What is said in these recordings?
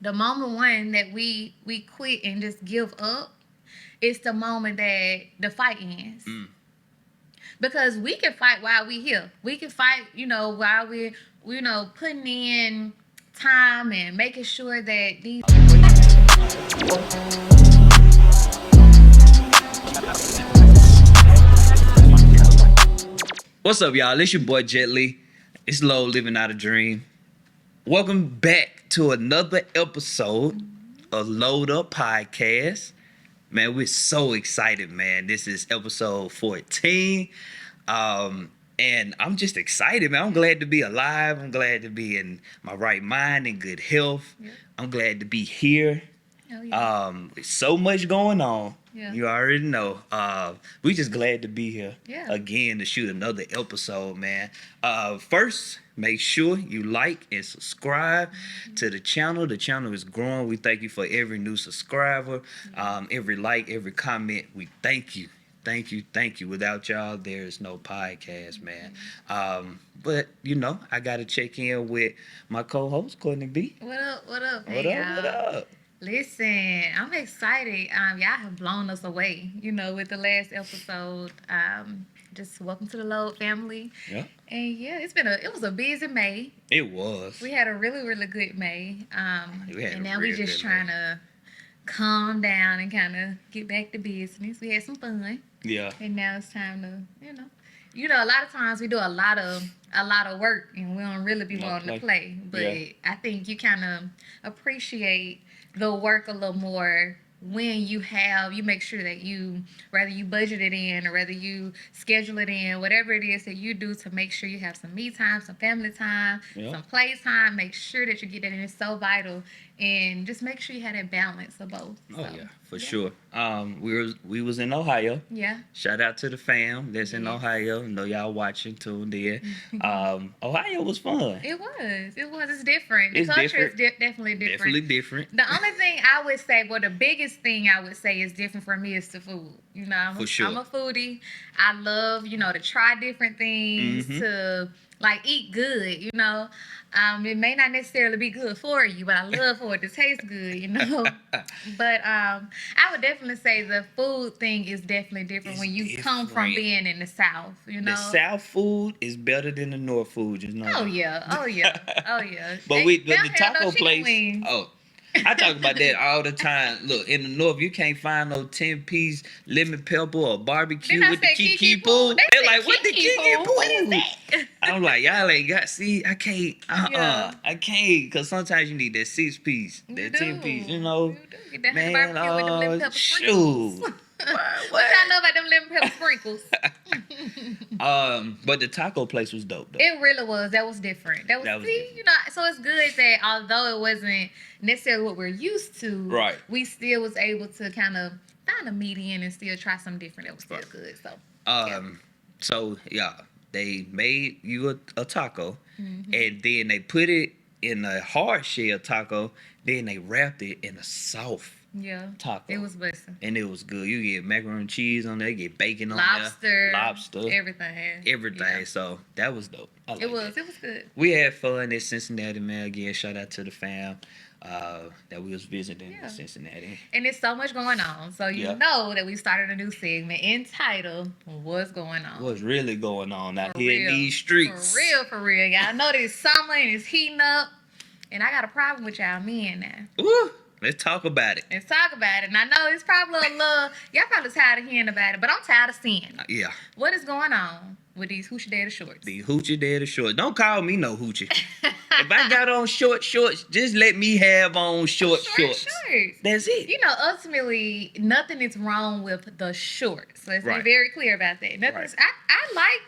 The moment one that we quit and just give up, it's the moment that the fight ends. Mm. Because we can fight while we here. We can fight, while we're, putting in time and making sure that these. What's up, y'all? It's your boy Jet Li. It's Low Living Out a Dream. Welcome back to another episode of Load Up Podcast. Man, we're so excited, man. This is episode 14. And I'm just excited, man. I'm glad to be alive. I'm glad to be in my right mind and good health. Yeah. I'm glad to be here. Oh, yeah. There's so much going on. Yeah. You already know. We just glad to be here again to shoot another episode, man. First, make sure you like and subscribe to the channel. The channel is growing. We thank you for every new subscriber, every like, every comment. We thank you. Thank you. Without y'all, there is no podcast, man. But, I got to check in with my co-host, Cortne B. What up? What up? Listen, I'm excited. Y'all have blown us away, with the last episode. Just welcome to the Load family. Yeah. And yeah, it was a busy May. It was. We had a really, really good May. And now we just May. trying to calm down and kind of get back to business. We had some fun. Yeah. And now it's time to, a lot of times we do a lot of work and we don't really be wanting to play. But I think you kind of appreciate the work a little more when you make sure that whether you budget it in or whether you schedule it in, whatever it is that you do to make sure you have some me time, some family time, some play time, make sure that you get that in. It's so vital. And just make sure you have that balance of both. Oh, yeah, for sure. We was in Ohio. Yeah. Shout out to the fam that's in Ohio. I know y'all watching, tuned in. Ohio was fun. It was. It's different. The It's culture different. is definitely different. Definitely different. The only thing I would say, the biggest thing I would say is different for me is the food. I'm a foodie. I love, to try different things, to eat good, It may not necessarily be good for you, but I love for it to taste good, But I would definitely say the food thing is definitely different when you come from being in the South, The South food is better than the North food, just know. Oh yeah. But the taco place. Wings. Oh, I talk about that all the time. Look, in the North, you can't find no 10-piece lemon pepper or barbecue with the kiki poo. They're like, what the kiki poo? What is that? I'm like, y'all ain't got, see, I can't, I can't, because sometimes you need that 6-piece, that 10-piece, You do. Get that man, barbecue with them lemon pepper shoot. sprinkles. What y'all know about them lemon pepper sprinkles? But the taco place was dope, though. It really was. That was different. That was different. So it's good that although it wasn't necessarily what we're used to, right, we still was able to kind of find a median and still try something different that was still good. So, they made you a taco, and then they put it in a hard shell taco, then they wrapped it in a soft taco. It was busting. And it was good. You get macaroni and cheese on there, you get bacon on there. Lobster. Everything. Yeah. So that was dope. It was good. We had fun in Cincinnati, man. Again, shout out to the fam that we was visiting in Cincinnati. And there's so much going on. So you know that we started a new segment entitled What's Going On. What's really going on out here in these streets. For real. Y'all know this summer and it's heating up. And I got a problem with y'all men now. Ooh. Let's talk about it. And I know it's probably a little, y'all probably tired of hearing about it, but I'm tired of seeing it. Yeah. What is going on with these Hoochie Daddy shorts? These Hoochie Daddy shorts. Don't call me no Hoochie. If I got on short shorts, just let me have on short shorts. That's it. Ultimately, nothing is wrong with the shorts. Let's be very clear about that. I like,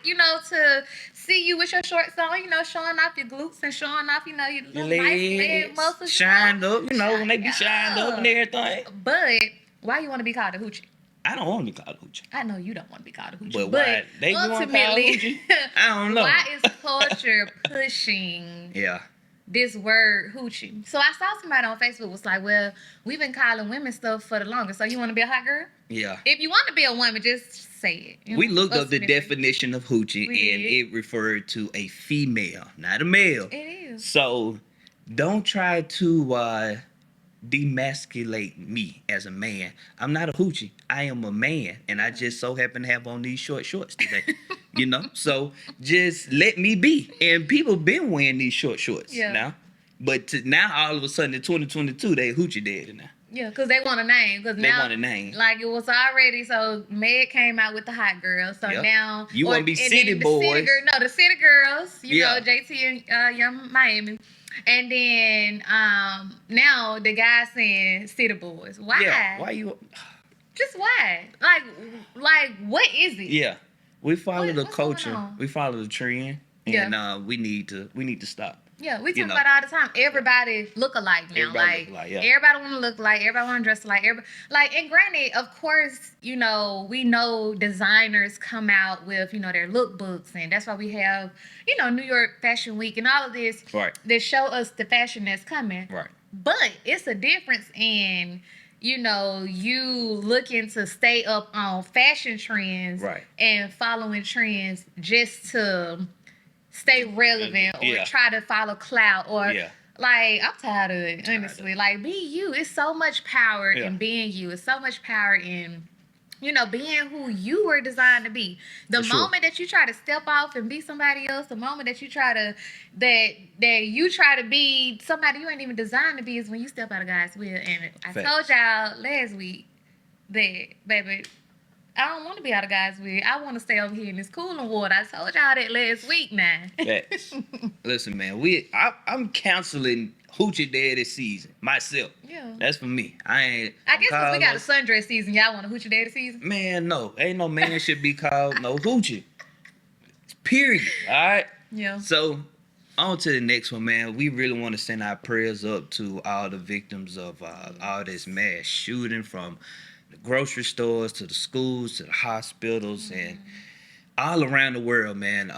to see you with your shorts on, showing off your glutes and showing off, your little nice leg muscles. Shined up, when they be shined up and everything. But why you want to be called a hoochie? I don't want to be called a hoochie. I know you don't want to be called a hoochie. But why they want to call a hoochie? I don't know. Why is culture pushing this word hoochie? So I saw somebody on Facebook was like, well, we've been calling women stuff for the longest. So you want to be a hot girl? Yeah. If you want to be a woman, just say it. We looked up the definition of hoochie, and it referred to a female, not a male. It is. So don't try to demasculate me as a man. I'm not a hoochie. I am a man, and I just so happen to have on these short shorts today. So just let me be. And people been wearing these short shorts now, but now all of a sudden in 2022 they hoochie dead now. Yeah, because they want a name. Because now, want a name. Like, it was already, so Meg came out with the hot girls. So now... You want to be city boys. The city girls. You know, JT and Young Miami. And then now the guys saying city boys. Why? Yeah, why you... Just why? Like what is it? Yeah. We follow the culture. We follow the trend. And we need to stop. Yeah, we talk about it all the time. Everybody look alike now. Everybody want to look like. Everybody want to dress alike. And granted, of course, we know designers come out with their lookbooks, and that's why we have New York Fashion Week and all of this that show us the fashion that's coming. Right. But it's a difference in you looking to stay up on fashion trends and following trends just to stay relevant or try to follow clout or like, I'm tired of it, honestly. Like, be you. It's so much power in being you. It's so much power in being who you were designed to be. The moment that you try to step off and be somebody else, the moment that you try to you try to be somebody you ain't even designed to be is when you step out of God's will. And I told y'all last week that, baby, I don't want to be out of God's will. I want to stay over here in this cooling water. I told y'all that last week now. Listen, man, I'm canceling hoochie daddy season myself. Yeah. That's for me. I guess since we got a sundress season, y'all want a hoochie daddy season? Man, no. Ain't no man should be called no hoochie. Period. All right? Yeah. So, on to the next one, man. We really want to send our prayers up to all the victims of all this mass shooting, from the grocery stores to the schools to the hospitals and all around the world, man.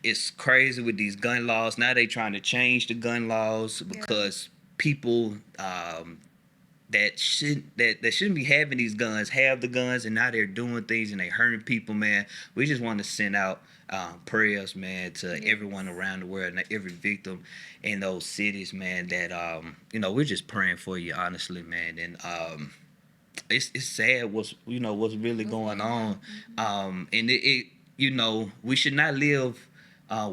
It's crazy with these gun laws. Now they trying to change the gun laws because people that shouldn't be having these guns have the guns, and now they're doing things and they hurting people, man. We just want to send out prayers, man, to everyone around the world and every victim in those cities, man. That we're just praying for you, honestly, man. And it's sad what's really going on, and it we should not live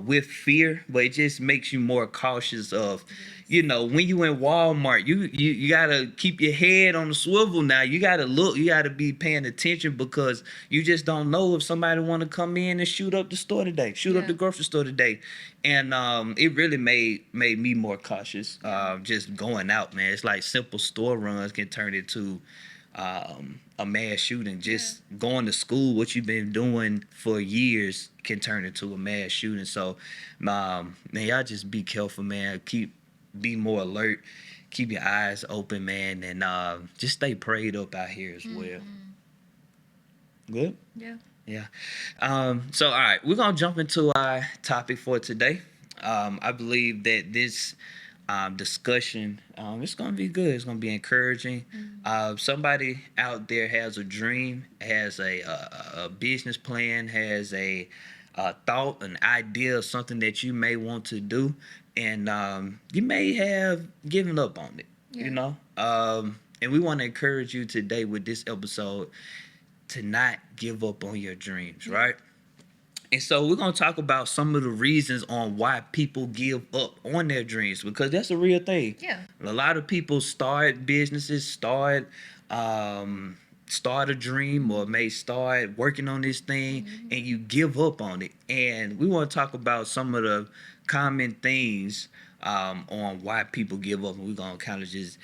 with fear, but it just makes you more cautious of, when you in Walmart, you gotta keep your head on the swivel now. You gotta look, you gotta be paying attention, because you just don't know if somebody want to come in and shoot up the store today, up the grocery store today. And it really made me more cautious, just going out, man. It's like simple store runs can turn into a mass shooting. Just going to school, what you've been doing for years, can turn into a mass shooting. So, man, y'all just be careful, man. Be more alert. Keep your eyes open, man, and just stay prayed up out here as well. Good? Yeah. Yeah. So, all right, we're gonna jump into our topic for today. I believe that this discussion, it's gonna be good. It's gonna be encouraging. Somebody out there has a dream, has a business plan, has a thought, an idea of something that you may want to do, and you may have given up on it. And we want to encourage you today with this episode to not give up on your dreams, right? And so we're going to talk about some of the reasons on why people give up on their dreams, because that's a real thing. Yeah. A lot of people start businesses, start a dream, or may start working on this thing, and you give up on it. And we want to talk about some of the common things on why people give up, and we're going to kind of just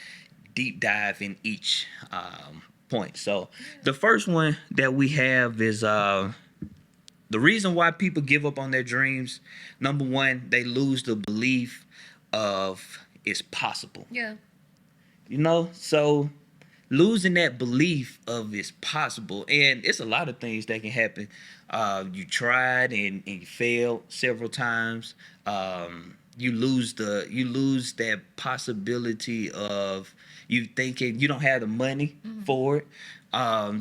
deep dive in each point. So the first one that we have is the reason why people give up on their dreams. Number one, they lose the belief of it's possible. Yeah. So losing that belief of it's possible, and it's a lot of things that can happen. You tried and you failed several times. You lose that possibility of you thinking you don't have the money for it.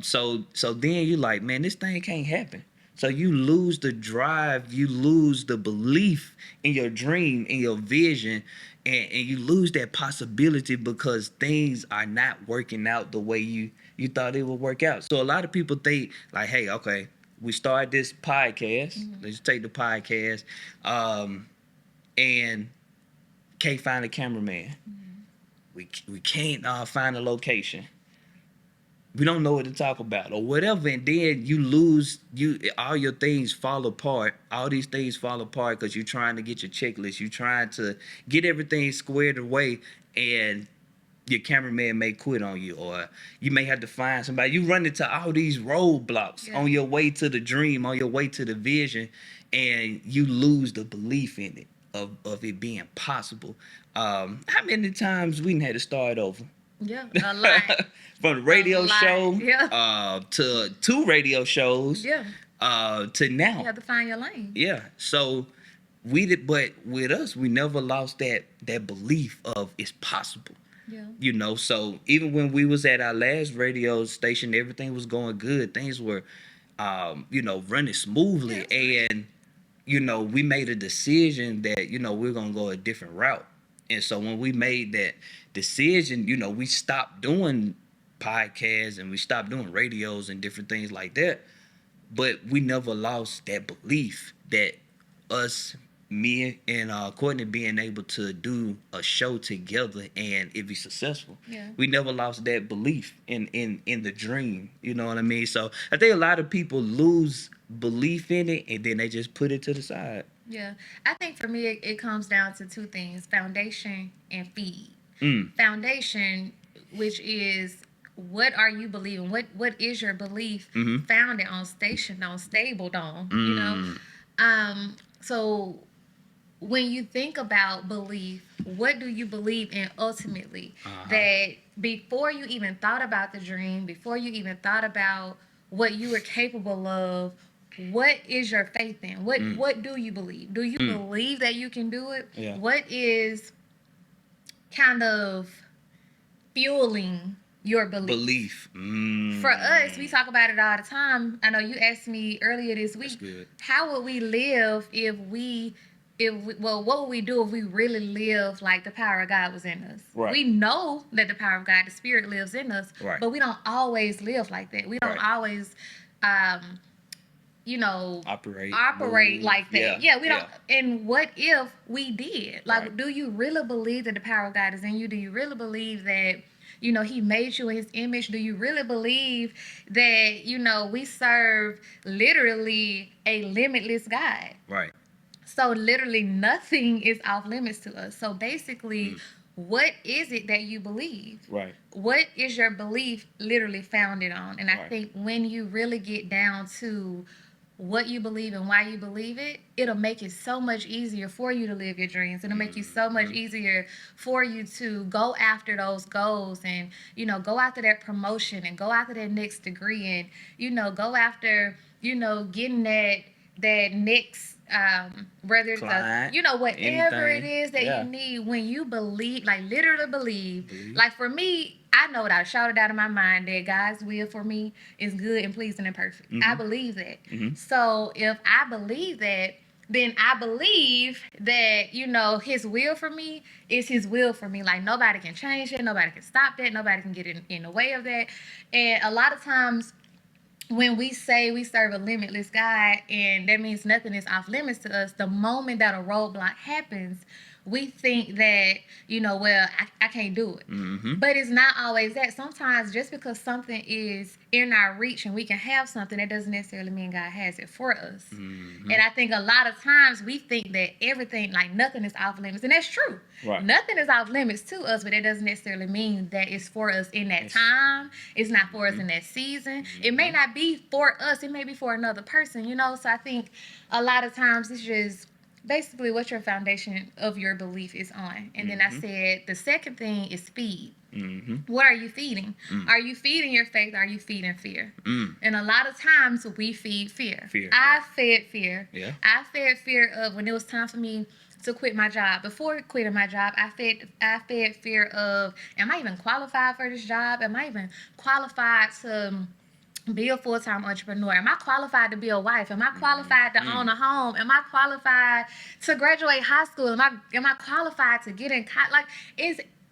So then you're like, man, this thing can't happen. So you lose the drive, you lose the belief in your dream, in your vision, and you lose that possibility because things are not working out the way you thought it would work out. So a lot of people think like, hey, okay, we start this podcast. Mm-hmm. Let's take the podcast, and can't find a cameraman. Mm-hmm. We can't find a location. We don't know what to talk about or whatever, and then you lose all your things fall apart. All these things fall apart because you're trying to get your checklist. You're trying to get everything squared away, and your cameraman may quit on you, or you may have to find somebody. You run into all these roadblocks on your way to the dream, on your way to the vision, and you lose the belief in it of it being possible. How many times we had to start over? Yeah, a lot. From the radio show to two radio shows to now. You have to find your lane. Yeah. So but with us, we never lost that belief of it's possible. Yeah. You know, so even when we was at our last radio station, everything was going good. Things were, running smoothly. Yeah. And, we made a decision that, we're going to go a different route. And so when we made that decision, we stopped doing podcasts and we stopped doing radios and different things like that. But we never lost that belief that me and Cortne being able to do a show together and it be successful. Yeah. We never lost that belief in the dream. You know what I mean? So I think a lot of people lose belief in it and then they just put it to the side. Yeah. I think for me, it comes down to two things, foundation and feed. Foundation, which is what are you believing? What is your belief founded on, stationed on, stabled on, you know? So when you think about belief, what do you believe in ultimately? That before you even thought about the dream, before you even thought about what you were capable of, what is your faith in? What do you believe? Do you believe that you can do it? Yeah. What is kind of fueling your belief? For us, we talk about it all the time. I know you asked me earlier this week, how would we live what would we do if we really lived like the power of God was in us? Right. We know that the power of God, the Spirit, lives in us, but we don't always live like that. We don't always, operate like that. Yeah, we don't. And what if we did? Like, do you really believe that the power of God is in you? Do you really believe that, He made you in His image? Do you really believe that, we serve literally a limitless God? Right. So literally nothing is off limits to us. So basically, what is it that you believe? Right. What is your belief literally founded on? And I think when you really get down to what you believe and why you believe it, it'll make it so much easier for you to live your dreams. It'll make you so much easier for you to go after those goals and, go after that promotion and go after that next degree and, go after, getting that next whether it's whatever it is that you need. When you believe, like literally believe. Like for me, I know that I shouted out of my mind that God's will for me is good and pleasing and perfect. I believe that. So if I believe that, then I believe that, His will for me is His will for me. Like nobody can change it, nobody can stop that, nobody can get in the way of that. And a lot of times when we say we serve a limitless God, and that means nothing is off limits to us, the moment that a roadblock happens, we think that, I can't do it. But it's not always that. Sometimes just because something is in our reach and we can have something, that doesn't necessarily mean God has it for us. And I think a lot of times we think that everything, like nothing is off limits. And that's true. Right. Nothing is off limits to us, but it doesn't necessarily mean that it's for us in that time. It's not for us in that season. It may not be for us. It may be for another person, So I think a lot of times it's just basically what your foundation of your belief is on. And then I said the second thing is feed. What are you feeding? Are you feeding your faith? Are you feeding fear? And a lot of times we feed fear. I fed fear. Yeah. I fed fear of when it was time for me to quit my job. Before quitting my job, I fed fear of, am I even qualified for this job? Am I even qualified to be a full-time entrepreneur? Am I qualified to be a wife? Am I qualified to own a home? Am I qualified to graduate high school? Am I qualified to get in college? Like,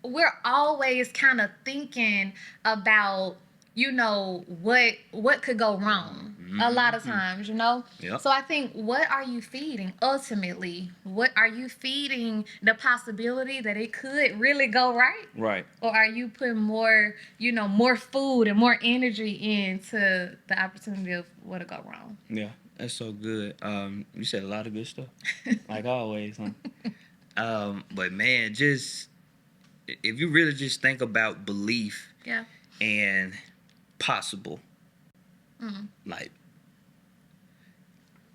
we're always kind of thinking about, what could go wrong a lot of times, Yep. So I think, what are you feeding ultimately? What are you feeding the possibility that it could really go right? Right. Or are you putting more, more food and more energy into the opportunity of what'll go wrong? Yeah, that's so good. You said a lot of good stuff, like always, huh? But man, just if you really just think about belief, yeah, and possible, mm-hmm. like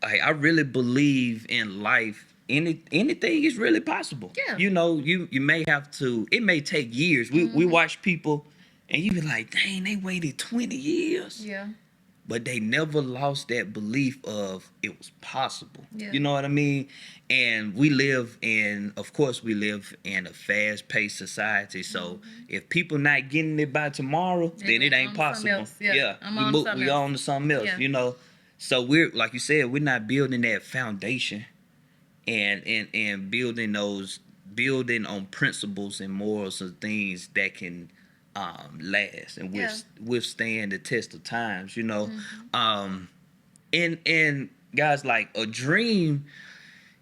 I really believe in life. Anything is really possible. Yeah. You may have to. It may take years. We watch people, and you be like, dang, they waited 20 years. Yeah. But they never lost that belief of it was possible. Yeah. You know what I mean? And of course, we live in a fast-paced society. So if people not getting it by tomorrow, then it ain't possible. Yeah. We on to something else. Yeah. So we're, like you said, we're not building that foundation and building on principles and morals and things that can last and withstand the test of times. And guys, like, a dream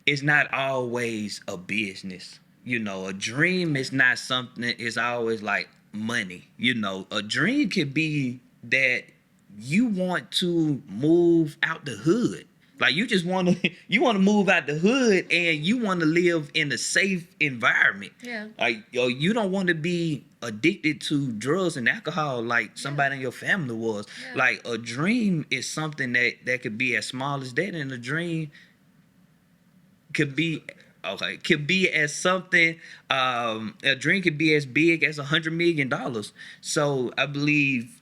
is not always a business. A dream is not something. It's always like money. A dream could be that you want to move out the hood. Like, you just want to move out the hood, and you want to live in a safe environment. Yeah. Like, you don't want to be addicted to drugs and alcohol like somebody in your family was. Yeah. Like, a dream is something that could be as small as that, and a dream could be as something. A dream could be as big as $100 million. So I believe,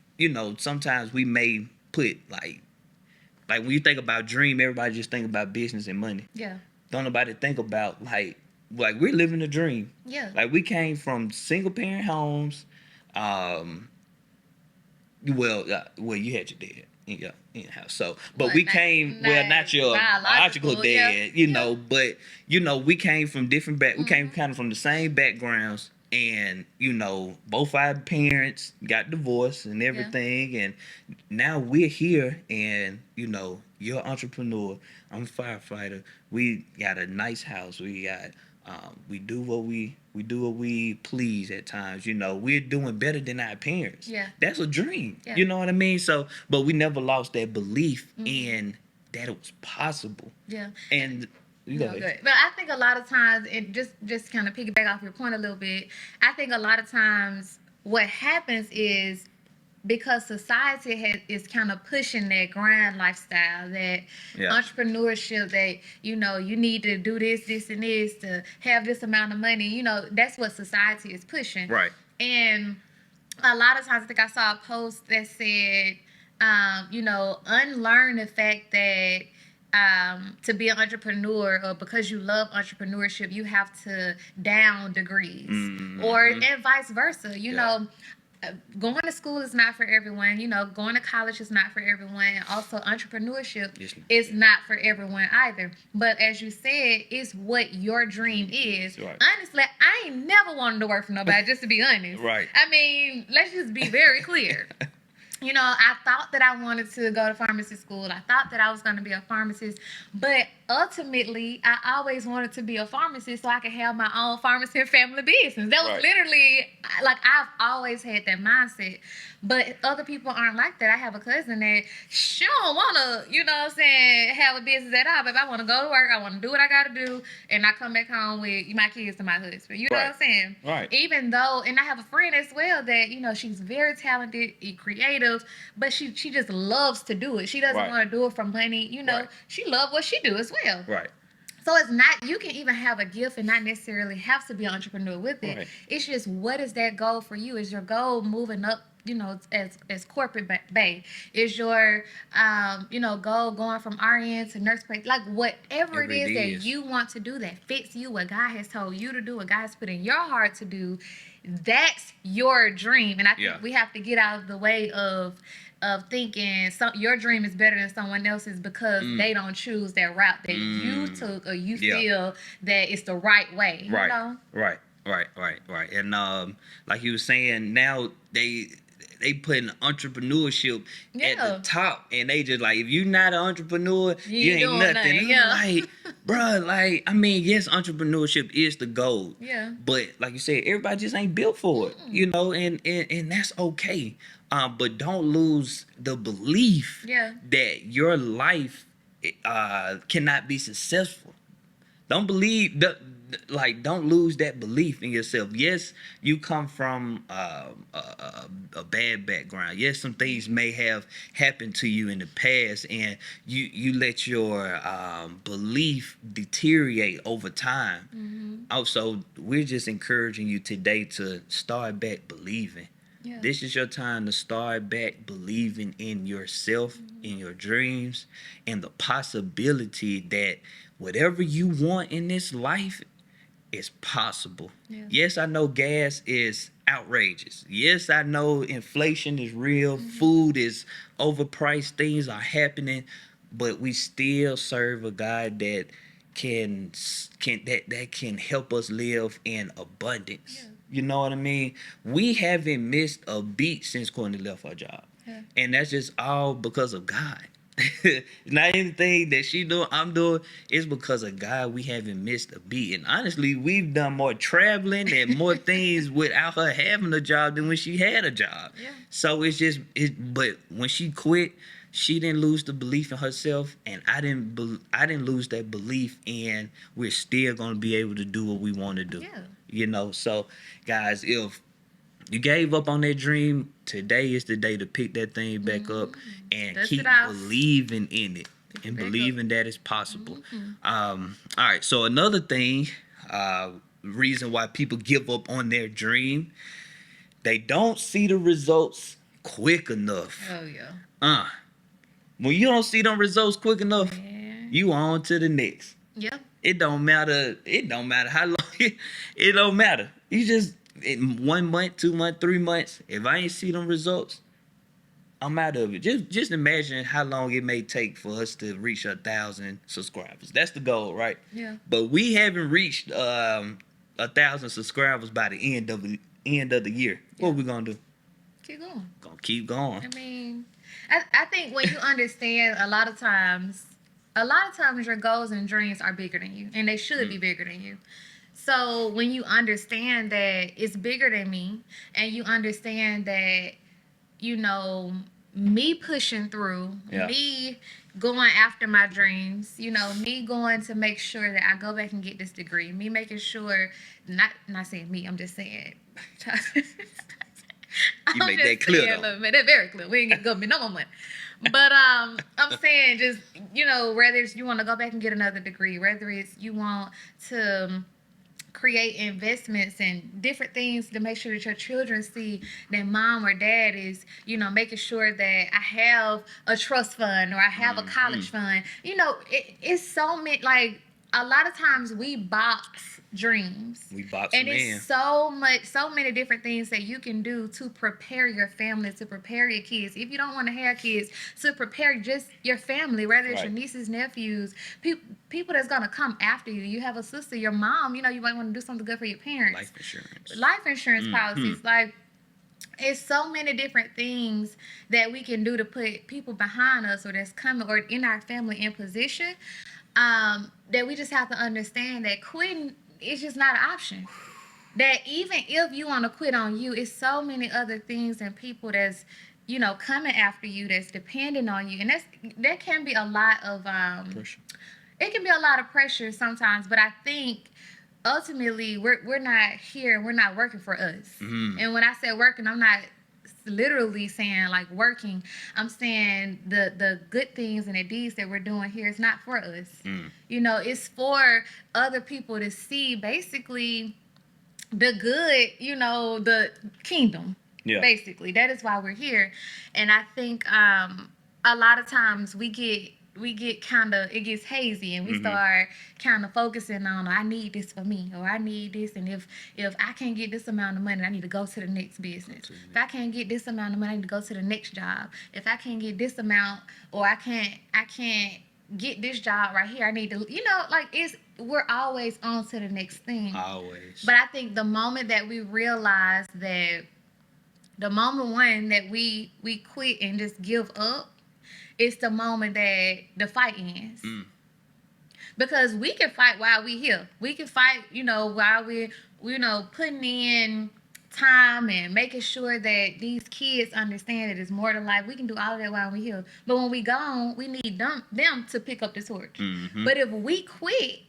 sometimes we may put like when you think about dream, everybody just think about business and money. Yeah. Don't nobody think about like we're living a dream. Yeah. Like, we came from single parent homes. Well, you had your dad in your house. So, but we came, not your biological dad, but we came from different we came kind of from the same backgrounds. And both our parents got divorced and everything, and now we're here. And you're an entrepreneur, I'm a firefighter. We got a nice house. We got we do what we please at times. We're doing better than our parents. Yeah, that's a dream. Yeah. You know what I mean? So, but we never lost that belief in that it was possible. Yeah, and. Good. But I think a lot of times, it just kind of piggyback off your point a little bit, I think a lot of times what happens is, because society is kind of pushing that grind lifestyle, that entrepreneurship, that you need to do this, and this to have this amount of money. That's what society is pushing. Right. And a lot of times, I think I saw a post that said, unlearn the fact that to be an entrepreneur, or because you love entrepreneurship, you have to down degrees, and vice versa. Going to school is not for everyone. Going to college is not for everyone. And also, entrepreneurship is not for everyone either. But as you said, it's what your dream is. Right. Honestly, I ain't never wanted to work for nobody, just to be honest. Right. I mean, let's just be very clear. I thought that I wanted to go to pharmacy school. I thought that I was going to be a pharmacist. But ultimately, I always wanted to be a pharmacist so I could have my own pharmacy and family business. That was literally, like, I've always had that mindset. But other people aren't like that. I have a cousin that she don't want to, have a business at all. But I want to go to work. I want to do what I got to do. And I come back home with my kids and my husband. You know what I'm saying? Right. Even though, and I have a friend as well that, she's very talented, creative, but she just loves to do it. She doesn't want to do it for money. She loves what she do as well. Right. So it's not, you can even have a gift and not necessarily have to be an entrepreneur with it. Right. It's just, what is that goal for you? Is your goal moving up, as corporate bay? Is your, goal going from RN to nurse practice? Like, whatever it is that you want to do that fits you, what God has told you to do, what God has put in your heart to do, that's your dream. And I think we have to get out of the way of of thinking your dream is better than someone else's because they don't choose that route that you took, or you feel that it's the right way. Right. You know? Right. And like you were saying, now they putting entrepreneurship at the top, and they just like, if you not an entrepreneur, you ain't nothing. Like, bruh, like, I mean, yes, entrepreneurship is the goal. Yeah. But like you said, everybody just ain't built for it, you know, and that's okay. But don't lose the belief that your life cannot be successful. Don't don't lose that belief in yourself. Yes, you come from a bad background. Yes, some things may have happened to you in the past, and you let your belief deteriorate over time. Mm-hmm. Also, we're just encouraging you today to start back believing. Yeah. This is your time to start back believing in yourself, in your dreams, and the possibility that whatever you want in this life is possible. Yeah. Yes, I know gas is outrageous. Yes, I know inflation is real. Mm-hmm. Food is overpriced. Things are happening, but we still serve a God that can help us live in abundance. Yeah. You know what I mean? We haven't missed a beat since Cortne left her job. Yeah. And that's just all because of God. Not anything that she doing, I'm doing. It's because of God we haven't missed a beat. And honestly, we've done more traveling and more things without her having a job than when she had a job. Yeah. So but when she quit, she didn't lose the belief in herself, and I didn't lose that belief, and we're still gonna be able to do what we want to do. Yeah. You know, so guys, if you gave up on that dream, today is the day to pick that thing back up and keep believing in it and believing that it's possible. All right, so another thing, reason why people give up on their dream, they don't see the results quick enough. Oh, yeah. When you don't see them results quick enough, you on to the next. Yeah. It don't matter how long. It don't matter. You just, in 1 month, 2 months, 3 months, if I ain't see them results, I'm out of it. Just imagine how long it may take for us to reach 1,000 subscribers. That's the goal, right? Yeah. But we haven't reached 1,000 subscribers by the end of the year. Yeah. What we gonna do? Keep going. Gonna keep going. I mean, I think when you understand, a lot of times your goals and dreams are bigger than you, and they should be bigger than you. So when you understand that it's bigger than me, and you understand that, you know, me pushing through, me going after my dreams, you know, me going to make sure that I go back and get this degree, me making sure, not saying me, I'm just saying. You make that clear, though. That's very clear. We ain't gonna be no more money. But I'm saying, just, you know, whether it's you want to go back and get another degree, whether it's you want to create investments and different things to make sure that your children see that mom or dad is, you know, making sure that I have a trust fund or I have a college fund. You know, it's so many, like, a lot of times we box dreams. We box and them in. It's so many different things that you can do to prepare your family, to prepare your kids. If you don't want to have kids, to prepare just your family, whether it's your nieces, nephews, people that's going to come after you. You have a sister, your mom, you know, you might want to do something good for your parents. Life insurance policies. Like, it's so many different things that we can do to put people behind us or that's coming or in our family in position. That we just have to understand that quitting is just not an option. That even if you want to quit on you, it's so many other things and people that's, you know, coming after you, that's depending on you, and that can be a lot of pressure. It can be a lot of pressure sometimes, but I think ultimately we're not here, we're not working for us. And when I say working, I'm not literally saying like working. I'm saying the good things and the deeds that we're doing here is not for us. You know, it's for other people to see basically the good, you know, the kingdom. Basically, that is why we're here. And I think a lot of times we get get kind of, it gets hazy, and we start kind of focusing on, I need this for me, or I need this, and if I can't get this amount of money, I need to go to the next business. If I can't get this amount of money, I need to go to the next job. If I can't get this amount, or I can't get this job right here, I need to, like, we're always on to the next thing. Always. But I think the moment that we realize that, the moment one that we quit and just give up, it's the moment that the fight ends. Because we can fight while we here. We can fight, while we're, putting in time and making sure that these kids understand that it's more to life. We can do all of that while we're here. But when we gone, we need them to pick up the torch. But if we quit,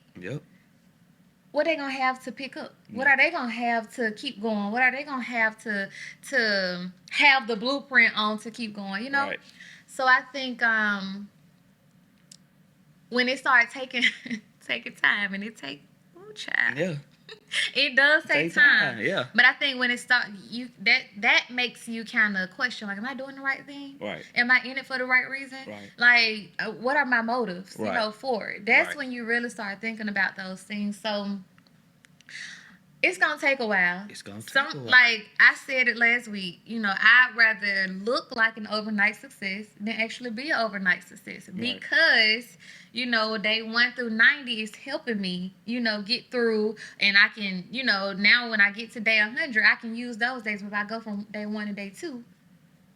what they gonna have to pick up? What are they gonna have to keep going? What are they gonna have to have the blueprint on to keep going? Right. So I think when it started taking time, and it take it does take time. Yeah. But I think when it starts, that makes you kind of question, like, am I doing the right thing? Right. Am I in it for the right reason? Right. Like, what are my motives? Right. For it. That's when you really start thinking about those things. So it's gonna take a while. Like I said it last week, I'd rather look like an overnight success than actually be an overnight success. Right. Because, day 1 through 90 is helping me, get through, and I can, now when I get to day 100, I can use those days. If I go from day 1 to day 2,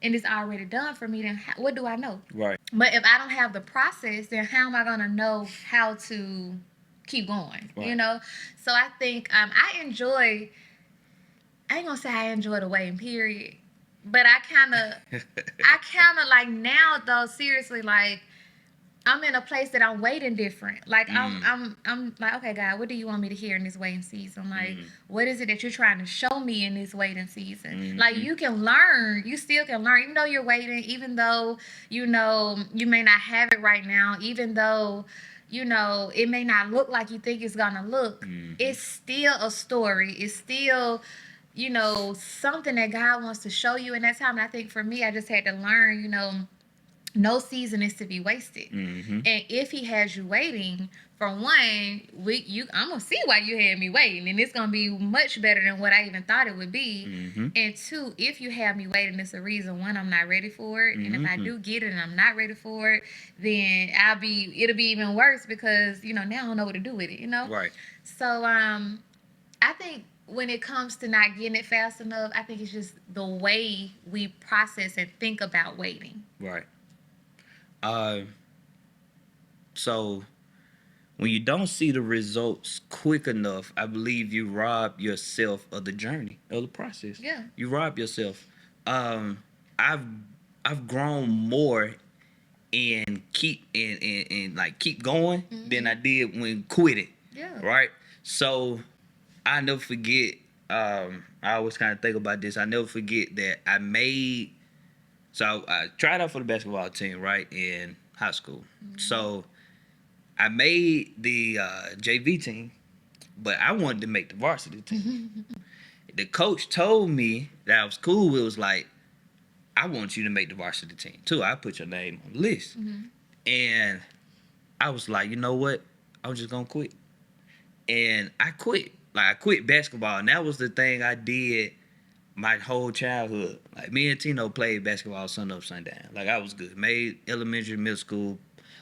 and it's already done for me, then what do I know? Right. But if I don't have the process, then how am I gonna know how to keep going? Right. So I think I ain't gonna say I enjoy the waiting period, but I kind of like now though, seriously, like I'm in a place that I'm waiting different. Like I'm like, okay, God, what do you want me to hear in this waiting season? Like, what is it that you're trying to show me in this waiting season? Like, you still can learn, even though you're waiting, even though you may not have it right now, even though it may not look like you think it's gonna look. It's still a story. It's still, something that God wants to show you in that time. And I think for me, I just had to learn, no season is to be wasted. And if He has you waiting, for one, I'm gonna see why you had me waiting, and it's gonna be much better than what I even thought it would be. And two, if you have me waiting, it's a reason. One, I'm not ready for it, and if I do get it and I'm not ready for it, then it'll be even worse, because now I don't know what to do with it. Right. So I think when it comes to not getting it fast enough, I think it's just the way we process and think about waiting. Right. So when you don't see the results quick enough, I believe you rob yourself of the journey, of the process. Yeah. You rob yourself. I've grown more and keep going than I did when quitting. Yeah. Right? So I never forget, I always kind of think about this. I never forget that I tried out for the basketball team, right, in high school. So I made the JV team, but I wanted to make the varsity team. The coach told me that I was cool. It was like, I want you to make the varsity team too. I put your name on the list. And I was like, you know what? I'm just going to quit. And I quit. Like, I quit basketball. And that was the thing I did my whole childhood. Like, me and Tino played basketball sun up, sundown. Like, I was good. Made elementary, middle school,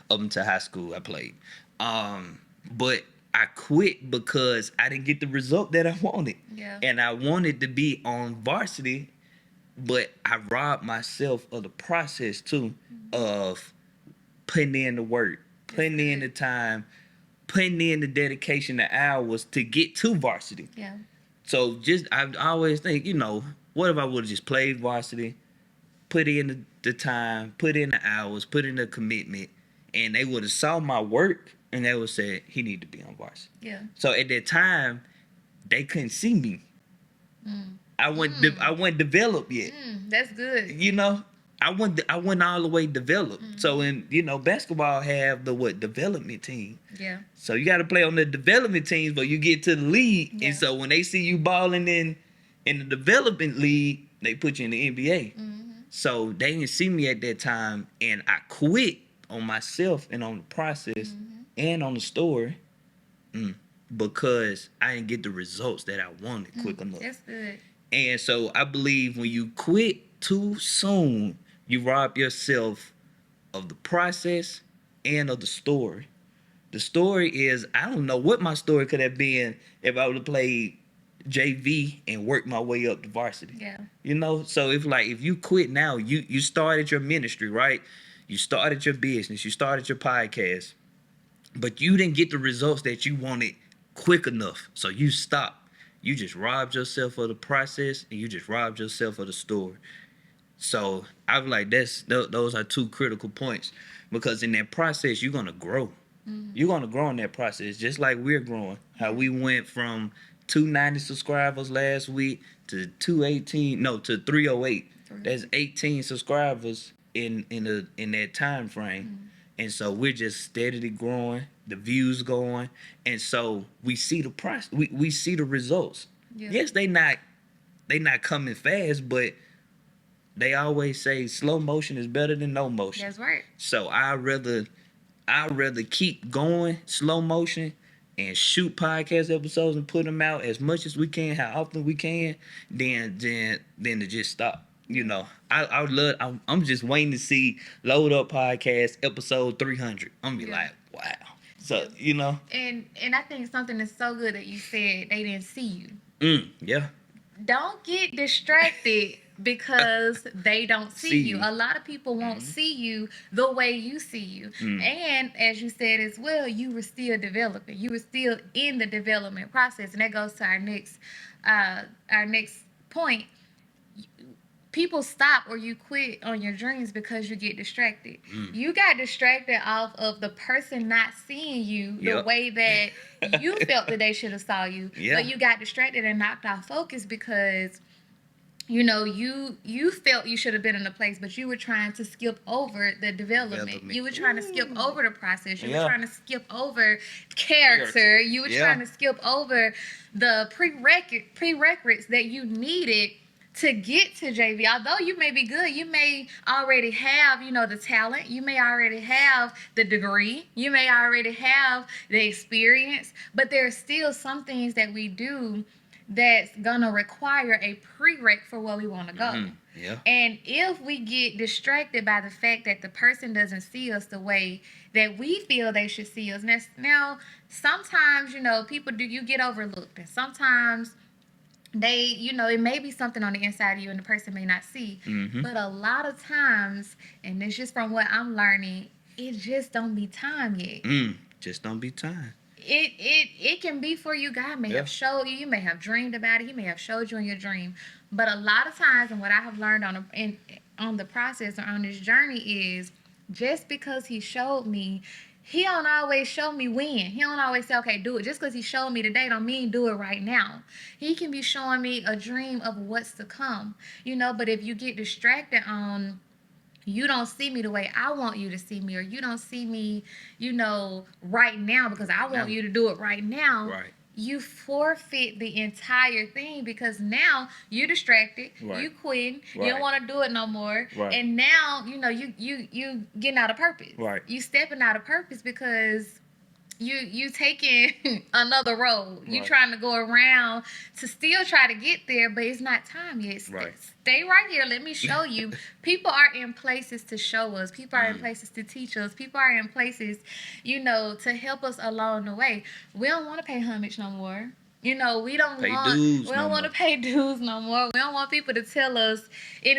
up until high school, I played. But I quit because I didn't get the result that I wanted. Yeah. And I wanted to be on varsity, but I robbed myself of the process, too, of putting in the work, putting in the time, putting in the dedication, the hours to get to varsity. Yeah. So I always think, what if I would have just played varsity, put in the time, put in the hours, put in the commitment, and they would have saw my work and they would have said, he need to be on varsity. Yeah. So at that time, they couldn't see me. I wasn't developed yet. That's good. I wasn't all the way developed. So in basketball have the development team. Yeah. So you got to play on the development teams, but you get to the league, and so when they see you balling in the development league, they put you in the NBA. So they didn't see me at that time, and I quit on myself and on the process and on the story because I didn't get the results that I wanted quick enough. That's good. And so I believe when you quit too soon, you rob yourself of the process and of the story. The story is, I don't know what my story could have been if I would have played JV and worked my way up to varsity. Yeah. You know, so if you quit now, you started your ministry, right? You started your business, you started your podcast, but you didn't get the results that you wanted quick enough. So you stopped. You just robbed yourself of the process and you just robbed yourself of the story. So I was like, those are two critical points because in that process, you're going to grow. You're going to grow in that process just like we're growing. How we went from 290 subscribers last week to 308. That's 18 subscribers in that time frame. And so we're just steadily growing, the views going, and so we see the process. We see the results. Yeah. Yes, they not coming fast, but they always say slow motion is better than no motion. That's right. So I'd rather keep going slow motion and shoot podcast episodes and put them out as much as we can, how often we can, than to just stop. You know, I'm just waiting to see Load Up Podcast episode 300. I'm gonna be like, wow. So, you know. And I think something that's so good that you said they didn't see you. Yeah. Don't get distracted because they don't see you. A lot of people won't see you the way you see you. And as you said as well, you were still developing. You were still in the development process. And that goes to our next point. People stop or you quit on your dreams because you get distracted. You got distracted off of the person not seeing you the way that you felt that they should have saw you. But you got distracted and knocked off focus because, you know, you felt you should have been in a place, but you were trying to skip over the development. You were trying to skip over the process. You were trying to skip over character. You were trying to skip over the prerequisites that you needed to get to JV. Although you may be good, you may already have, you know, the talent. You may already have the degree. You may already have the experience. But there are still some things that we do that's gonna require a prereq for where we want to go. Yeah. And if we get distracted by the fact that the person doesn't see us the way that we feel they should see us, now sometimes, you know, you get overlooked, and sometimes they, you know, it may be something on the inside of you and the person may not see. But a lot of times, and it's just from what I'm learning, it just don't be time yet. Just don't be time. It can be for you. God may have showed you. You may have dreamed about it. He may have showed you in your dream. But a lot of times, and what I have learned on the process or on this journey is, just because he showed me, he don't always show me when. He don't always say, okay, do it. Just because he showed me today don't mean do it right now. He can be showing me a dream of what's to come. You know, but if you get distracted on, you don't see me the way I want you to see me, or you don't see me, you know, right now because I want you to do it right now. Right. You forfeit the entire thing because now you're distracted, you quitting, you don't want to do it no more, and now, you know, you getting out of purpose. You stepping out of purpose because you taking another road. You trying to go around to still try to get there, but it's not time yet. Stay right here. Let me show you. People are in places to show us. People are in places to teach us. People are in places, you know, to help us along the way. We don't want to pay homage no more. You know, we don't want to pay dues no more. We don't want people to tell us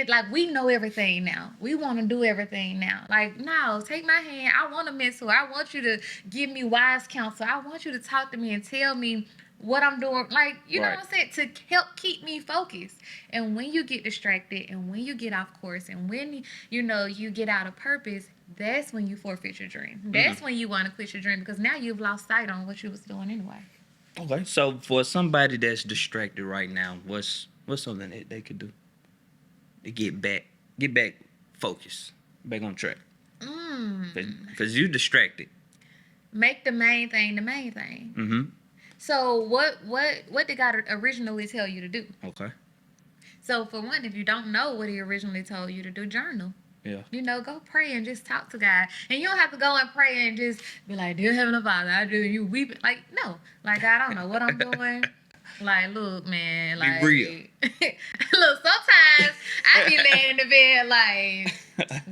like we know everything now. We want to do everything now. Like, no, take my hand. I want a mentor. I want you to give me wise counsel. I want you to talk to me and tell me what I'm doing. Like, you know what I'm saying? To help keep me focused. And when you get distracted and when you get off course and when, you know, you get out of purpose, that's when you forfeit your dream. That's when you want to quit your dream because now you've lost sight on what you was doing anyway. Okay, so for somebody that's distracted right now, what's something that they could do to get back focused, back on track? Because you're distracted. Make the main thing the main thing. So what did God originally tell you to do? Okay. So for one, if you don't know what he originally told you to do, journal. Yeah. You know, go pray and just talk to God. And you don't have to go and pray and just be like, dear Heavenly Father, I do, you weeping. Like, no. Like, God, I don't know what I'm doing. Like, look, man. Like, be real. Look, sometimes I be laying in the bed like,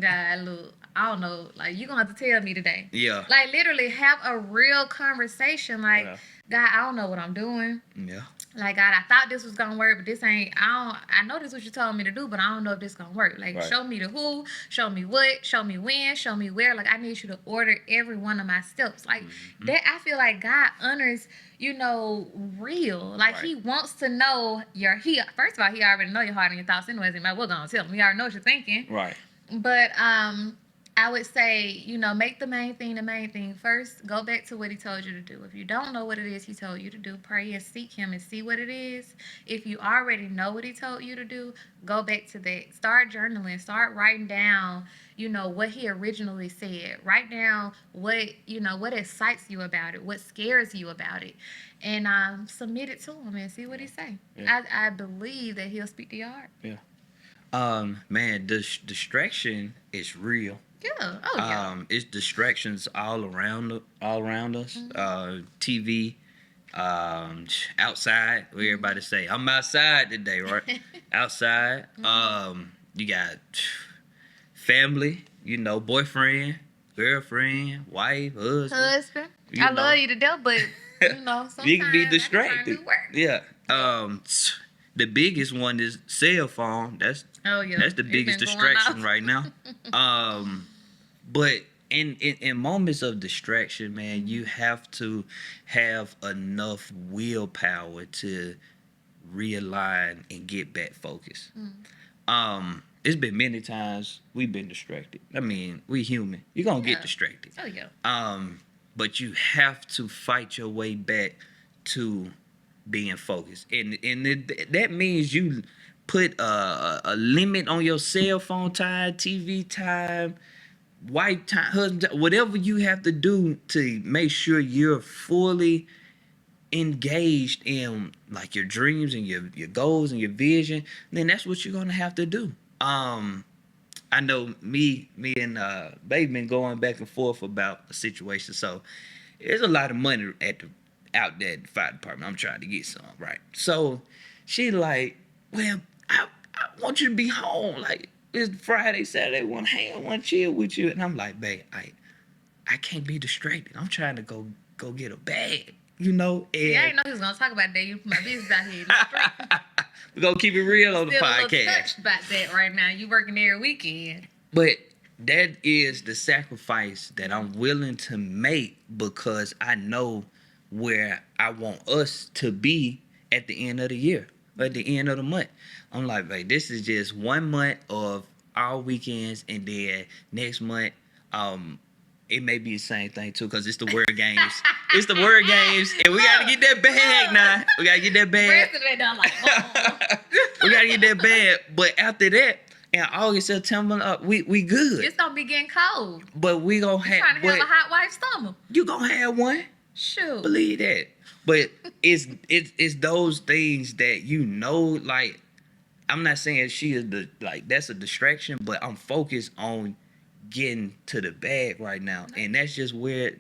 God, look, I don't know. Like, you're going to have to tell me today. Yeah. Like, literally have a real conversation. Like, God, I don't know what I'm doing. Yeah. Like, God, I thought this was gonna work, but this ain't. I know this is what you told me to do, but I don't know if this gonna work. Like, show me the who, show me what, show me when, show me where. Like, I need you to order every one of my steps. Like that, I feel like God honors, you know, real. Like He wants to know first of all, He already know your heart and your thoughts. Anyways, we're gonna tell Him. He already know what you're thinking. Right. But I would say, you know, make the main thing the main thing. First, go back to what He told you to do. If you don't know what it is He told you to do, pray and seek Him and see what it is. If you already know what He told you to do, go back to that. Start journaling. Start writing down, you know, what He originally said. Write down what excites you about it, what scares you about it, and submit it to Him and see what He say. Yeah. I believe that He'll speak to your heart. Yeah. Man, distraction is real. Yeah. Oh, yeah. It's distractions all around us. Mm-hmm. TV, outside. Where everybody say, "I'm outside today," right? Outside. Mm-hmm. You got family. You know, boyfriend, girlfriend, wife, husband. I love you to death, but you know, sometimes you can be distracted. Yeah. The biggest one is cell phone. That's the biggest distraction right now. But in moments of distraction, man, you have to have enough willpower to realign and get back focused. It's been many times we've been distracted. I mean, we human. You're gonna get distracted. Oh yeah. But you have to fight your way back to being focused, and that means you put a limit on your cell phone time, TV time, wife time, husband time, whatever you have to do to make sure you're fully engaged in like your dreams and your goals and your vision. Then that's what you're gonna have to do. I know me and Babe been going back and forth about the situation, so there's a lot of money out there at the fire department. I'm trying to get some, right? So she like, well, I want you to be home. Like, it's Friday, Saturday, want to hang, want to chill with you. And I'm like, babe, I can't be distracted. I'm trying to go get a bag, you know? And I didn't know he was going to talk about that. You put my business out here in the street. We're going to keep it real on the podcast. Still touched about that right now. You working every weekend. But that is the sacrifice that I'm willing to make because I know where I want us to be at the end of the year, at the end of the month. I'm like, babe, this is just 1 month of our weekends, and then next month, it may be the same thing too, because it's the word games. It's the word games, and we gotta get that bag now. We gotta get that bag. We gotta get that bag. But after that, in August, September, we good. It's gonna be getting cold. But we gonna have. Trying to have a hot wife's stomach. You gonna have one. Sure. Believe that. But it's those things that, you know, like, I'm not saying she is that's a distraction, but I'm focused on getting to the bag right now. And that's just where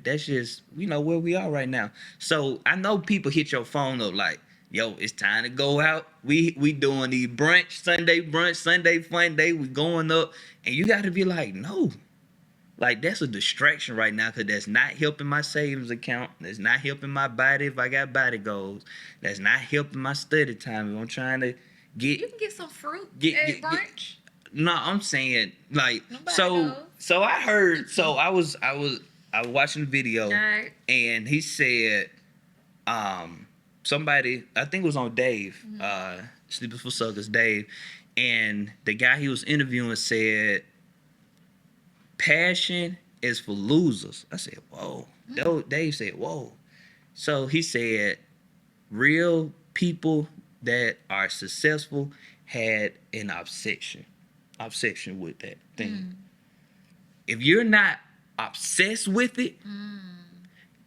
we are right now. So I know people hit your phone up like, yo, it's time to go out. We doing the brunch, Sunday fun day. We going up. And you got to be like, no. Like, that's a distraction right now because that's not helping my savings account. That's not helping my body if I got body goals. That's not helping my study time if I'm trying to get... You can get some fruit at brunch. No, I'm saying, like... So I heard... So I was watching the video, and he said... somebody... I think it was on Dave. Sleepers for Suckers, Dave. And the guy he was interviewing said... Passion is for losers. I said, whoa. Dave said, whoa. So he said, real people that are successful had an obsession with that thing. If you're not obsessed with it,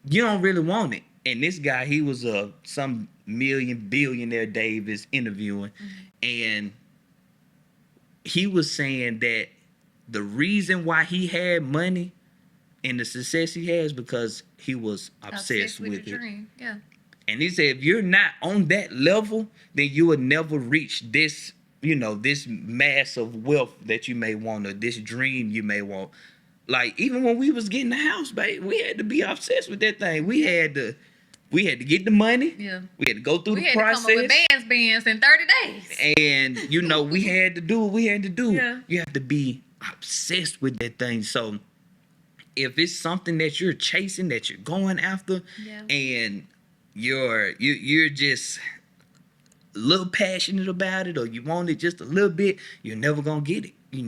you don't really want it. And this guy, he was some billionaire Dave is interviewing, and he was saying that the reason why he had money and the success he has because he was obsessed with the it. Dream. Yeah. And he said, if you're not on that level, then you will never reach this, this mass of wealth that you may want, or this dream you may want. Like, even when we was getting the house, babe, we had to be obsessed with that thing. We had to get the money. Yeah. We had to go through the process. We had to come up with bands in 30 days. And, we had to do what we had to do. Yeah. You have to be obsessed with that thing. So if it's something that you're chasing, that you're going after, and you're just a little passionate about it, or you want it just a little bit, you're never gonna get it. We're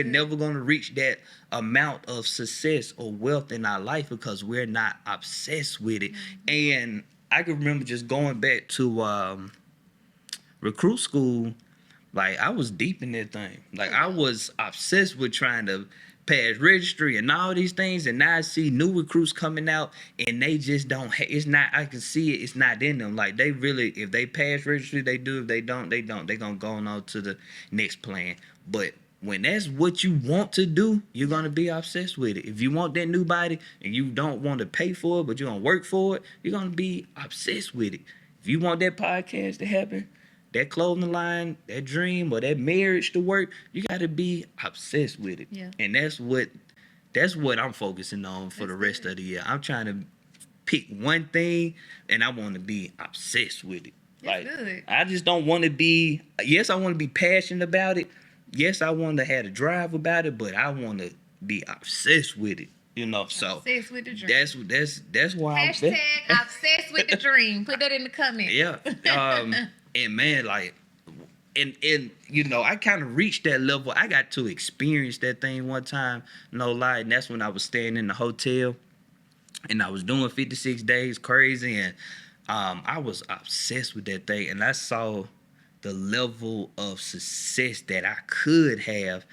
never gonna reach that amount of success or wealth in our life because we're not obsessed with it. Mm-hmm. And I can remember just going back to recruit school, like I was deep in that thing. Like I was obsessed with trying to pass registry and all these things, and now I see new recruits coming out and they just don't it's not, I can see it, it's not in them. Like they really, if they pass registry, they do. If they don't, they don't. They're gonna go on to the next plan. But when that's what you want to do, you're gonna be obsessed with it. If you want that new body and you don't want to pay for it, but you're gonna work for it, you're gonna be obsessed with it. If you want that podcast to happen, that clothing line, that dream, or that marriage to work, you got to be obsessed with it. Yeah. And that's what I'm focusing on for the rest of the year. I'm trying to pick one thing, and I want to be obsessed with it. That's good. I just don't want to be, yes, I want to be passionate about it. Yes, I want to have a drive about it, but I want to be obsessed with it. So obsessed with the dream. That's why hashtag obsessed with the dream. Put that in the comments. Yeah. And man, like, and I kind of reached that level. I got to experience that thing one time, no lie, and that's when I was staying in the hotel, and I was doing 56 days, crazy, and I was obsessed with that thing, and I saw the level of success that I could have,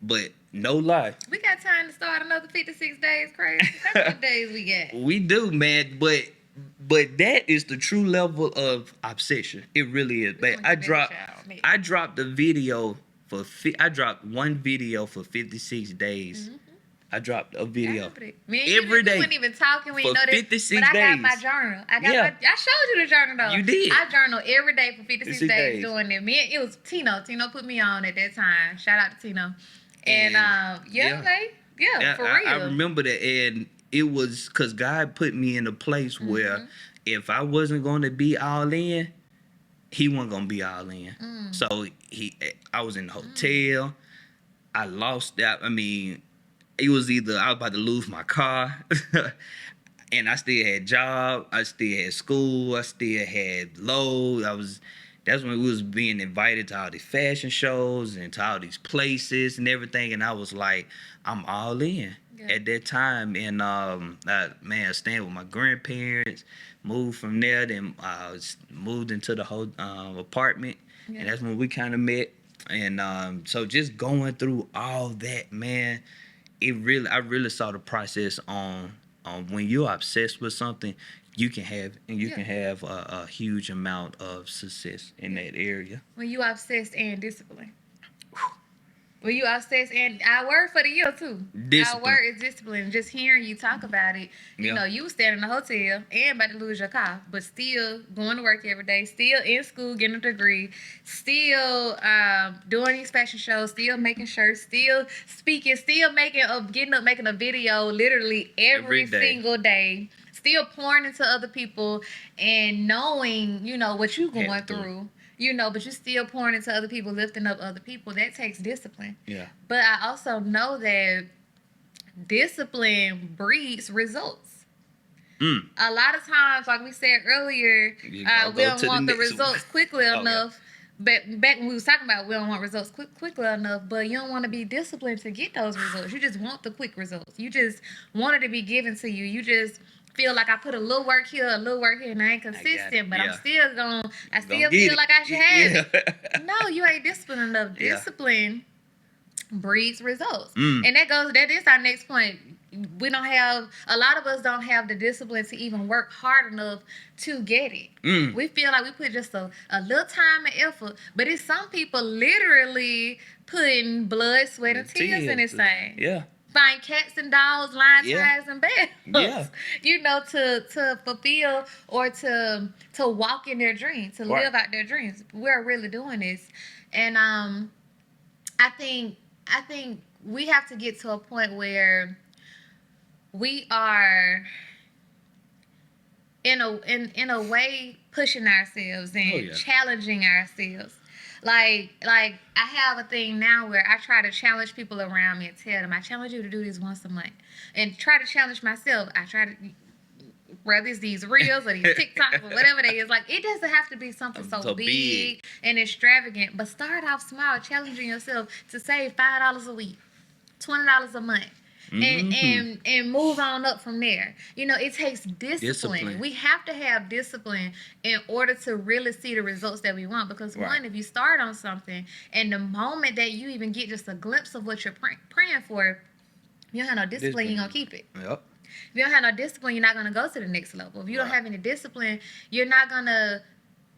but no lie. We got time to start another 56 days, crazy. How many days we got? We do, man, but that is the true level of obsession. It really is. But I dropped the video I dropped one video for 56 days. Mm-hmm. I dropped a video every day. We weren't even talking. We for know this, 56 but days. I got my journal. I showed you the journal though. You did. I journal every day for 56 days doing it. It was Tino. Tino put me on at that time. Shout out to Tino. And for real. I remember that, and it was because God put me in a place where if I wasn't going to be all in, he wasn't going to be all in. So I was in the hotel. I lost that. I mean, it was either I was about to lose my car and I still had job. I still had school. I still had load. That's when we was being invited to all these fashion shows and to all these places and everything. And I was like, I'm all in at that time. And I staying with my grandparents, moved from there, then moved into the whole apartment. Yeah. And that's when we kind of met. And so just going through all that, man, I really saw the process on when you're obsessed with something, you can have a huge amount of success in that area. When you obsessed and disciplined. When you obsessed, and our word for the year too. Discipline. Our word is discipline. Just hearing you talk about it, you know, you was standing in the hotel and about to lose your car, but still going to work every day, still in school getting a degree, still doing these fashion shows, still making shirts, still speaking, still making a video literally every single day. Still pouring into other people and knowing, you know, what you're going through. You know, but you're still pouring into other people, lifting up other people. That takes discipline. Yeah. But I also know that discipline breeds results. A lot of times, like we said earlier, we don't want the results quickly enough. But back when we was talking about we don't want results quickly enough, but you don't want to be disciplined to get those results. You just want the quick results. You just want it to be given to you. You just feel like I put a little work here, and I ain't consistent, but I still feel like I should have it. No, you ain't disciplined enough. Discipline breeds results. And that is our next point. A lot of us don't have the discipline to even work hard enough to get it. We feel like we put just a little time and effort, but it's some people literally putting blood, sweat, and tears in this thing. Yeah. Find cats and dogs, lion ties, and bears. Yeah. To fulfill or to walk in their dreams, to live out their dreams. We're really doing this. And I think we have to get to a point where we are in a way pushing ourselves and challenging ourselves. Like I have a thing now where I try to challenge people around me and tell them, I challenge you to do this once a month. And try to challenge myself. I try to, whether it's these reels or these TikToks or whatever they is, like, it doesn't have to be something so big and extravagant, but start off small, challenging yourself to save $5 a week, $20 a month. And move on up from there. It takes discipline. We have to have discipline in order to really see the results that we want. Because one, if you start on something and the moment that you even get just a glimpse of what you're praying for, if you don't have no discipline, you're going to keep it. Yep. If you don't have no discipline, you're not going to go to the next level. If you don't have any discipline, you're not going to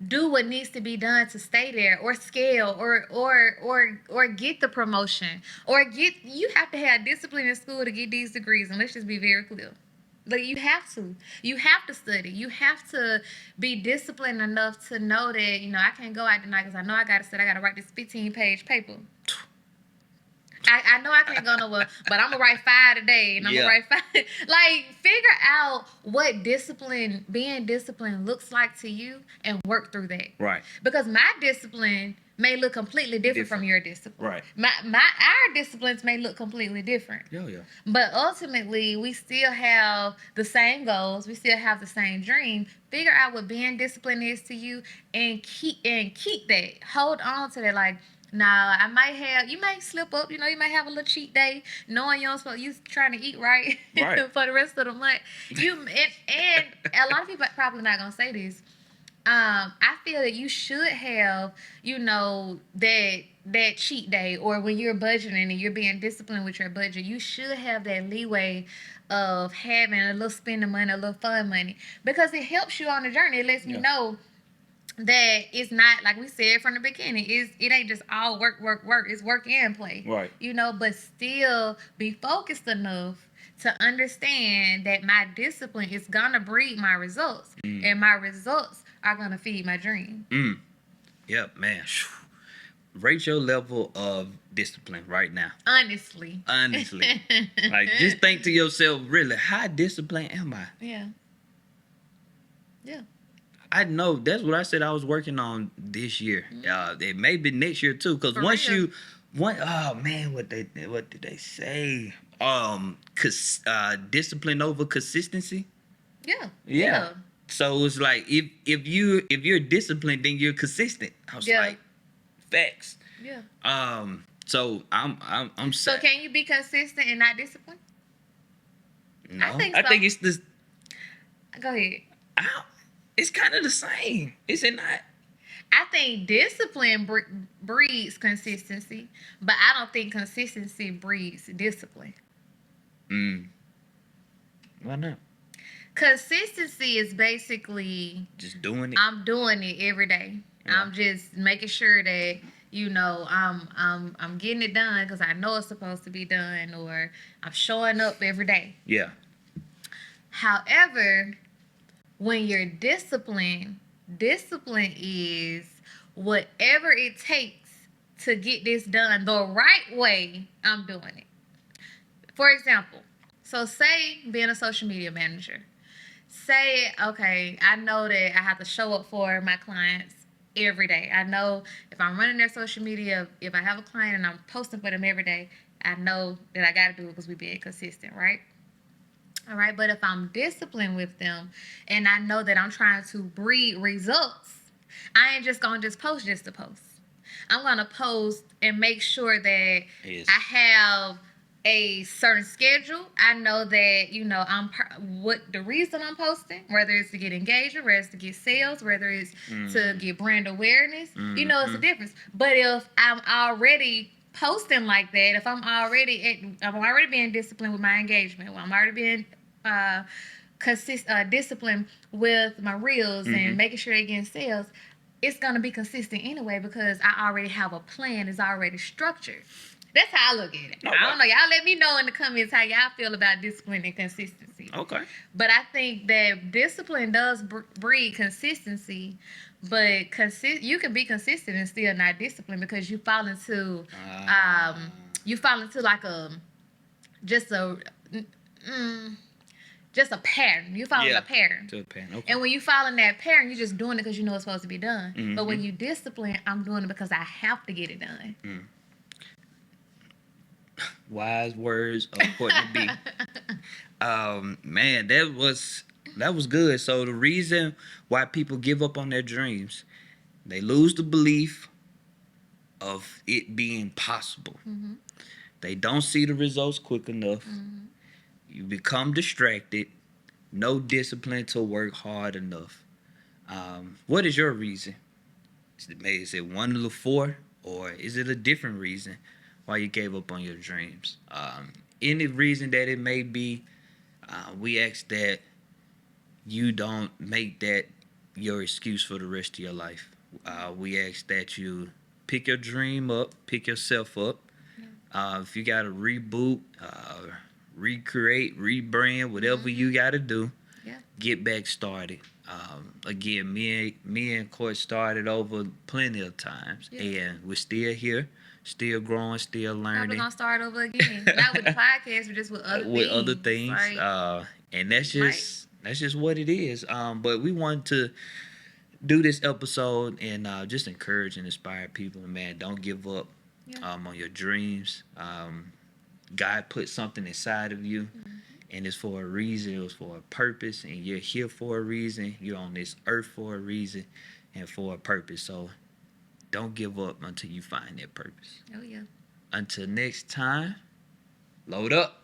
do what needs to be done to stay there or scale or get the promotion you have to have discipline in school to get these degrees. And let's just be very clear. Like, you have to study. You have to be disciplined enough to know that, I can't go out tonight because I know I got to study. I got to write this 15-page paper. I know I can't go nowhere, but I'm going to write 5 today, and I'm going to write 5. Like, figure out what being disciplined looks like to you and work through that. Right. Because my discipline may look completely different from your discipline. Right. Our disciplines may look completely different. Yeah. But ultimately, we still have the same goals. We still have the same dream. Figure out what being disciplined is to you and keep that. Hold on to that. Like, now, you may slip up, you may have a little cheat day, knowing you trying to eat right for the rest of the month. And a lot of people are probably not going to say this. I feel that you should have, that cheat day, or when you're budgeting and you're being disciplined with your budget, you should have that leeway of having a little spending money, a little fun money, because it helps you on the journey. It lets me know that it's not, like we said from the beginning, it ain't just all work. It's work and play. Right. But still be focused enough to understand that my discipline is gonna breed my results. And my results are gonna feed my dream. Yep, man. Rate your level of discipline right now. Honestly. Like, just think to yourself, really, how disciplined am I? Yeah. I know that's what I said I was working on this year. It may be next year too, because oh man, what did they say? Discipline over consistency. Yeah. So it's like if you're disciplined, then you're consistent. I was like, facts. Yeah. So I'm So can you be consistent and not disciplined? No, I think so. I think it's this. Go ahead. It's kind of the same. Is it not? I think discipline breeds consistency, but I don't think consistency breeds discipline. Why not? Consistency is basically just doing it. I'm doing it every day. Yeah. I'm just making sure that I'm getting it done because I know it's supposed to be done, or I'm showing up every day. Yeah. However, when you're discipline is whatever it takes to get this done the right way, I'm doing it. For example, so say being a social media manager. Say, okay, I know that I have to show up for my clients every day. I know if I'm running their social media, if I have a client and I'm posting for them every day, I know that I got to do it because we're being consistent, right? All right, but if I'm disciplined with them and I know that I'm trying to breed results, I ain't just going to post just to post. I'm going to post and make sure that I have a certain schedule. I know that, what the reason I'm posting, whether it's to get engagement, whether it's to get sales, whether it's to get brand awareness, it's a difference. But if I'm already posting like that, if I'm already being disciplined with my engagement, I'm already being disciplined with my reels and making sure they get sales, it's gonna be consistent anyway because I already have a plan. It's already structured. That's how I look at it. Okay. I don't know. Y'all let me know in the comments how y'all feel about discipline and consistency. Okay. But I think that discipline does breed consistency. But you can be consistent and still not disciplined because you fall into like just a pattern. You follow a pattern. To a pattern. Okay. And when you follow that pattern, you're just doing it because you know it's supposed to be done. Mm-hmm. But when you discipline, I'm doing it because I have to get it done. Mm. Wise words of Cortne B. Man, that was good. So the reason why people give up on their dreams, they lose the belief of it being possible. Mm-hmm. They don't see the results quick enough. Mm-hmm. You become distracted. No discipline to work hard enough. What is your reason? Is it one of the four, or is it a different reason why you gave up on your dreams? Any reason that it may be, we ask that you don't make that your excuse for the rest of your life. We ask that you pick your dream up, pick yourself up. If you got to reboot, recreate, rebrand, whatever you got to do, get back started. Again, me and Court started over plenty of times, and we're still here, still growing, still learning. We're gonna start over again, not with the podcast, but just with other things. Right? And that's just what it is. But we wanted to do this episode and just encourage and inspire people. Man, don't give up on your dreams. God put something inside of you, and it's for a reason. It was for a purpose, and you're here for a reason. You're on this earth for a reason and for a purpose. So don't give up until you find that purpose. Oh, yeah. Until next time, load up.